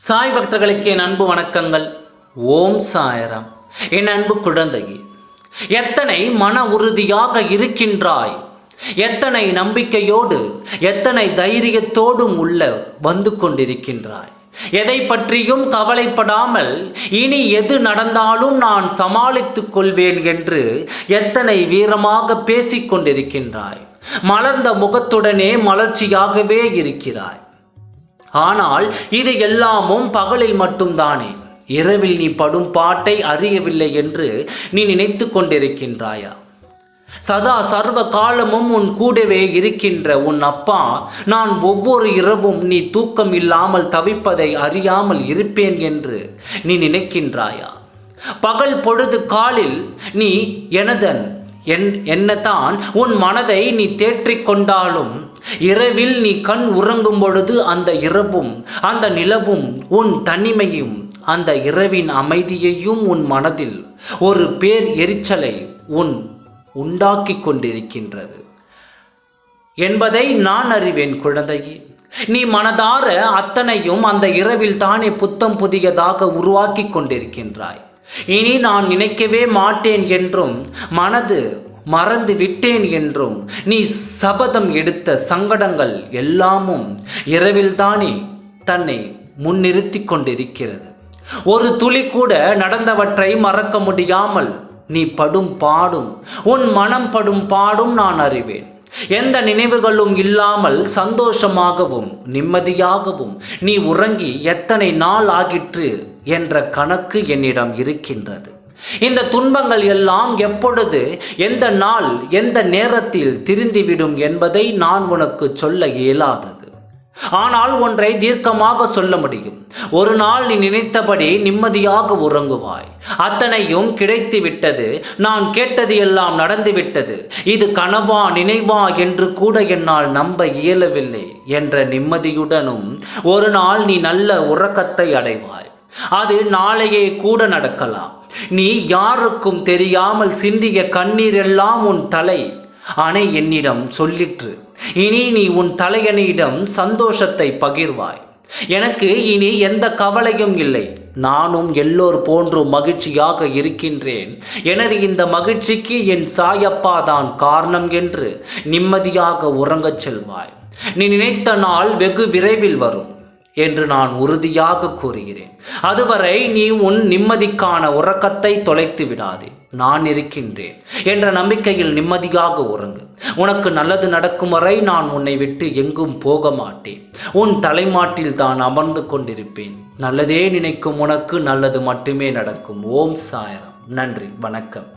சாய் பக்தர்களுக்கு என் அன்பு வணக்கங்கள். ஓம் சாயராம். என் அன்பு குழந்தையே, எத்தனை மன உறுதியாக இருக்கின்றாய், எத்தனை நம்பிக்கையோடு எத்தனை தைரியத்தோடும் உள்ள வந்து கொண்டிருக்கின்றாய். எதை பற்றியும் கவலைப்படாமல் இனி எது நடந்தாலும் நான் சமாளித்துக் கொள்வேன் என்று எத்தனை வீரமாக பேசிக் கொண்டிருக்கின்றாய். மலர்ந்த முகத்துடனே மலர்ச்சியாகவே இருக்கிறாய். ஆனால் இது எல்லாமும் பகலில் மட்டும்தானே. இரவில் நீ படும் பாட்டை அறியவில்லை என்று நீ நினைத்து கொண்டிருக்கின்றாயா? சதா சர்வ காலமும் உன் கூடவே இருக்கின்ற உன் அப்பா நான் ஒவ்வொரு இரவும் நீ தூக்கம் இல்லாமல் தவிப்பதை அறியாமல் இருப்பேன் என்று நீ நினைக்கின்றாயா? பகல் பொழுது காலில் நீ என்னதான் உன் மனதை நீ தேற்றிக் கொண்டாலும் இரவில் நீ கண் உறங்கும் பொழுது அந்த இரவும் அந்த நிலவும் உன் தனிமையும் அந்த இரவின் அமைதியையும் உன் மனதில் ஒரு பேர் எரிச்சலை உண்டாக்கி கொண்டிருக்கின்றது என்பதை நான் அறிவேன் குழந்தையே. நீ மனதார அத்தனையும் அந்த இரவில் தானே புத்தம் புதியதாக உருவாக்கி கொண்டிருக்கின்றாய். இனி நான் நினைக்கவே மாட்டேன் என்றும் மனது மறந்து விட்டேன் என்றும் நீ சபதம் எடுத்த சங்கடங்கள் எல்லாமும் இரவில்தானே தன்னை முன்னிறுத்தி கொண்டிருக்கிறது. ஒரு துளி கூட நடந்தவற்றை மறக்க முடியாமல் நீ படும் பாடும் உன் மனம் படும் பாடும் நான் அறிவேன். எந்த நினைவுகளும் இல்லாமல் சந்தோஷமாகவும் நிம்மதியாகவும் நீ உறங்கி எத்தனை நாள் ஆகிற்று என்ற கணக்கு என்னிடம் இருக்கின்றது. இந்த துன்பங்கள் எல்லாம் எப்பொழுது, எந்த நாள், எந்த நேரத்தில் திருந்திவிடும் என்பதை நான் உனக்கு சொல்ல இயலாதது. ஆனால் ஒன்றை தீர்க்கமாக சொல்ல முடியும். ஒரு நாள் நீ நினைத்தபடி நிம்மதியாக உறங்குவாய். அத்தனையும் கிடைத்து விட்டது. நான் கேட்டது எல்லாம் நடந்துவிட்டது. இது கனவா நினைவா என்று கூட என்னால் நம்ப இயலவில்லை என்ற நிம்மதியுடனும் ஒரு நாள் நீ நல்ல உறக்கத்தை அடைவாய். அது நாளையே கூட நடக்கலாம். நீ யாருக்கும் தெரியாமல் சிந்திய கண்ணீர் எல்லாம் உன் தலை அணை என்னிடம் சொல்லிற்று. இனி நீ உன் தலையணையிடம் சந்தோஷத்தை பகிர்வாய். எனக்கு இனி எந்த கவலையும் இல்லை. நானும் எல்லோர் போன்றும் மகிழ்ச்சியாக இருக்கின்றேன். எனது இந்த மகிழ்ச்சிக்கு என் சாயப்பா தான் காரணம் என்று நிம்மதியாக உறங்கச் செல்வாய். நீ நினைத்த நாள் வெகு விரைவில் வரும் என்று நான் உறுதியாக கூறுகிறேன். அதுவரை நீ உன் நிம்மதிக்கான உறக்கத்தை தொலைத்து விடாதே. நான் இருக்கின்றேன் என்ற நம்பிக்கையில் நிம்மதியாக உறங்கு. உனக்கு நல்லது நடக்கும் வரை நான் உன்னை விட்டு எங்கும் போக மாட்டேன். உன் தலைமாட்டில் தான் அமர்ந்து கொண்டிருப்பேன். நல்லதே நினைக்கும் உனக்கு நல்லது மட்டுமே நடக்கும். ஓம் சாயராம். நன்றி, வணக்கம்.